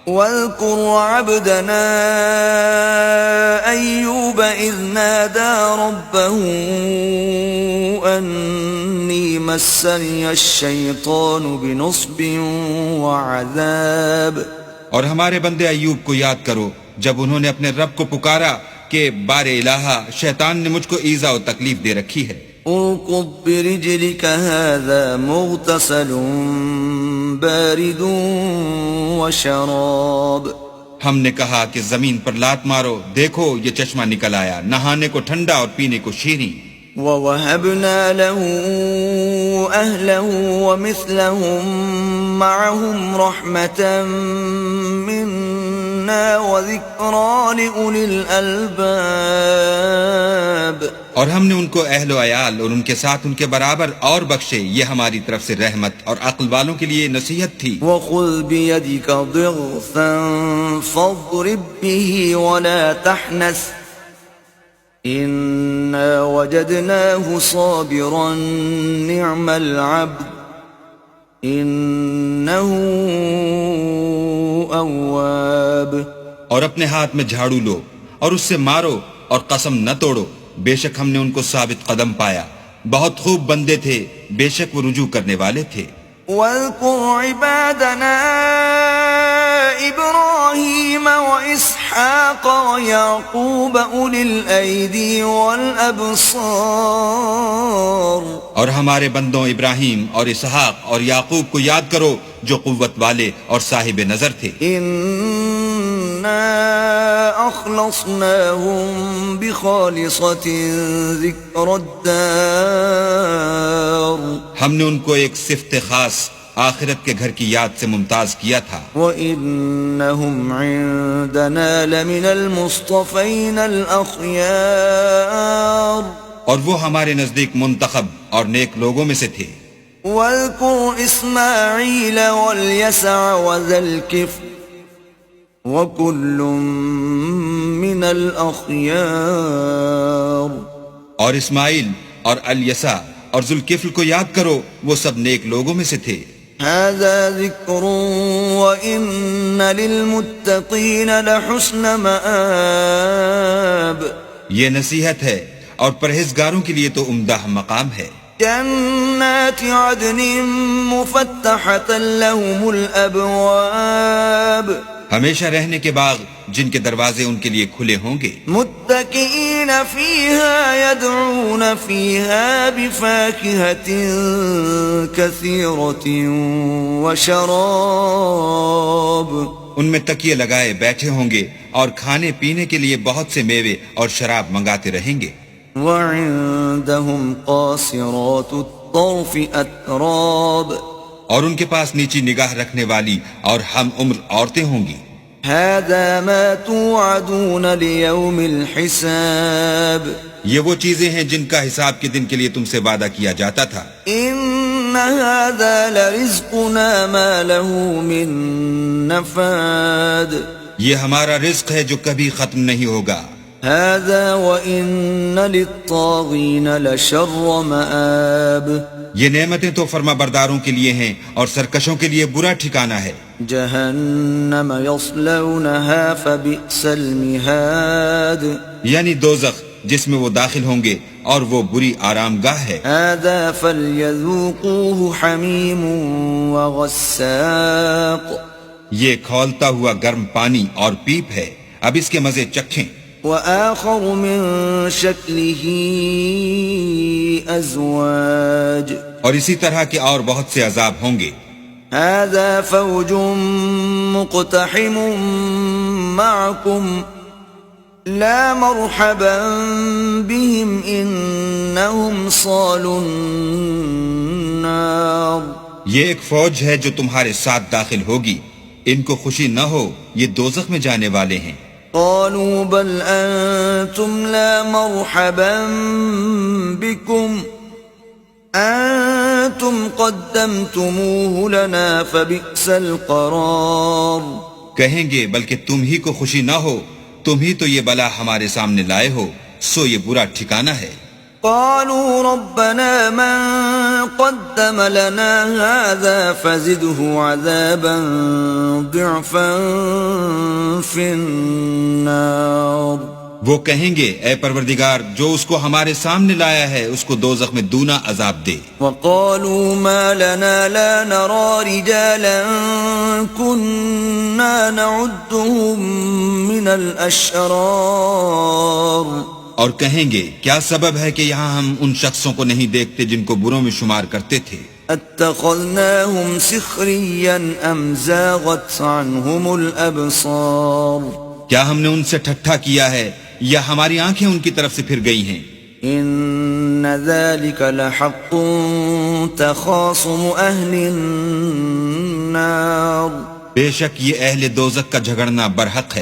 واذكر عبدنا أيوب إذ نادى ربه أني مسني الشيطان بنصب وعذاب. اور ہمارے بندے ایوب کو یاد کرو جب انہوں نے اپنے رب کو پکارا کہ بار الہا شیطان نے مجھ کو ایذا و تکلیف دے رکھی ہے. اركض برجلك هذا مغتسل بارد وشراب. ہم نے کہا کہ زمین پر لات مارو، دیکھو یہ چشمہ نکل آیا، نہانے کو ٹھنڈا اور پینے کو شیریں. وَوَهَبْنَا لَهُ أَهْلَهُ وَمِثْلَهُم مَّعَهُمْ رَحْمَةً مِّنَّا وَذِكْرَىٰ لِأُولِي الْأَلْبَابِ. اور ہم نے ان کو اہل و عیال اور ان کے ساتھ ان کے برابر اور بخشے، یہ ہماری طرف سے رحمت اور عقل والوں کے لیے نصیحت تھی. وَخُذْ بِيَدِكَ ضِغْثًا فَاضْرِب بِّهِ وَلَا تَحْنَثْ إِنَّا وَجَدْنَاهُ صَابِرًا نِعْمَ الْعَبْدُ إِنَّهُ أَوَّابٌ. اور اپنے ہاتھ میں جھاڑو لو اور اس سے مارو اور قسم نہ توڑو، بے شک ہم نے ان کو ثابت قدم پایا، بہت خوب بندے تھے، بے شک وہ رجوع کرنے والے تھے. واذكر عبادنا إبراهيم وإسحاق ويعقوب أولي الأيدي والأبصار. اور ہمارے بندوں ابراہیم اور اسحاق اور یعقوب کو یاد کرو جو قوت والے اور صاحب نظر تھے. إنا أخلصناهم بخالصة ذكر الدار. ہم نے ان کو ایک صفت خاص آخرت کے گھر کی یاد سے ممتاز کیا تھا. وَإِنَّهُمْ عِندَنَا لَمِنَ الْمُصْطَفَيْنَ الْأَخْيَارِ. اور وہ ہمارے نزدیک منتخب اور نیک لوگوں میں سے تھے. وَاذْكُرْ إِسْمَاعِيلَ وَالْيَسَعَ وَذَا الْكِفْلِ وَكُلٌّ مِّنَ الْأَخْيَارِ. اور اسماعیل اور الیسع اور ذوالکفل کو یاد کرو، وہ سب نیک لوگوں میں سے تھے. هذا ذکر وَإِنَّ لِلْمُتَّقِينَ لَحُسْنَ مَآب. یہ نصیحت ہے اور پرہیزگاروں کے لیے تو عمدہ مقام ہے. جنات عدن مفتحة لهم الأبواب. ہمیشہ رہنے کے باغ جن کے دروازے ان کے لیے کھلے ہوں گے. متكئين فيها يدعون فيها بفاكهة كثيرة وشراب. ان میں تکیے لگائے بیٹھے ہوں گے اور کھانے پینے کے لیے بہت سے میوے اور شراب منگاتے رہیں گے. وعندهم قاصرات الطرف أتراب. اور ان کے پاس نیچی نگاہ رکھنے والی اور ہم عمر عورتیں ہوں گی. هذا ما توعدون ليوم الحساب. یہ وہ چیزیں ہیں جن کا حساب کے دن کے لیے تم سے وعدہ کیا جاتا تھا. ان هذا لرزقنا ما له من نفاد. یہ ہمارا رزق ہے جو کبھی ختم نہیں ہوگا. هذا وإن للطاغين لشر مآب. یہ نعمتیں تو فرما برداروں کے لیے ہیں اور سرکشوں کے لیے برا ٹھکانہ ہے. جہنم یصلونها فبئس المہاد. یعنی دوزخ جس میں وہ داخل ہوں گے اور وہ بری آرام گاہ ہے. هذا فليذوقوه حمیم وغساق. یہ کھولتا ہوا گرم پانی اور پیپ ہے، اب اس کے مزے چکھیں. وآخر من شکلہ ازواج. اور اسی طرح کے اور بہت سے عذاب ہوں گے. هذا فوج مقتحم معكم لا مرحبا بهم انهم صالوا النار. یہ ایک فوج ہے جو تمہارے ساتھ داخل ہوگی، ان کو خوشی نہ ہو، یہ دوزخ میں جانے والے ہیں. قالوا بل انتم لا مرحبا بكم انتم قدمتموه لنا فبئس القرار. کہیں گے بلکہ تم ہی کو خوشی نہ ہو، تم ہی تو یہ بلا ہمارے سامنے لائے ہو، سو یہ برا ٹھکانہ ہے. قالوا ربنا من قدم لنا هذا فزده عذابا ضعفا في النار. وہ کہیں گے اے پروردگار جو اس کو ہمارے سامنے لایا ہے اس کو دوزخ میں دونا عذاب دے. وقالوا ما لنا لا نرى رجالا كنا نعدهم من الأشرار. اور کہیں گے کیا سبب ہے کہ یہاں ہم ان شخصوں کو نہیں دیکھتے جن کو بروں میں شمار کرتے تھے. اتخذناهم سخريا ام زاغت عنهم الابصار. کیا ہم نے ان سے ٹھٹھا کیا ہے یا ہماری آنکھیں ان کی طرف سے پھر گئی ہیں. ان ذلك لحق تخاصم اهل النار. بے شک یہ اہل دوزخ کا جھگڑنا برحق ہے.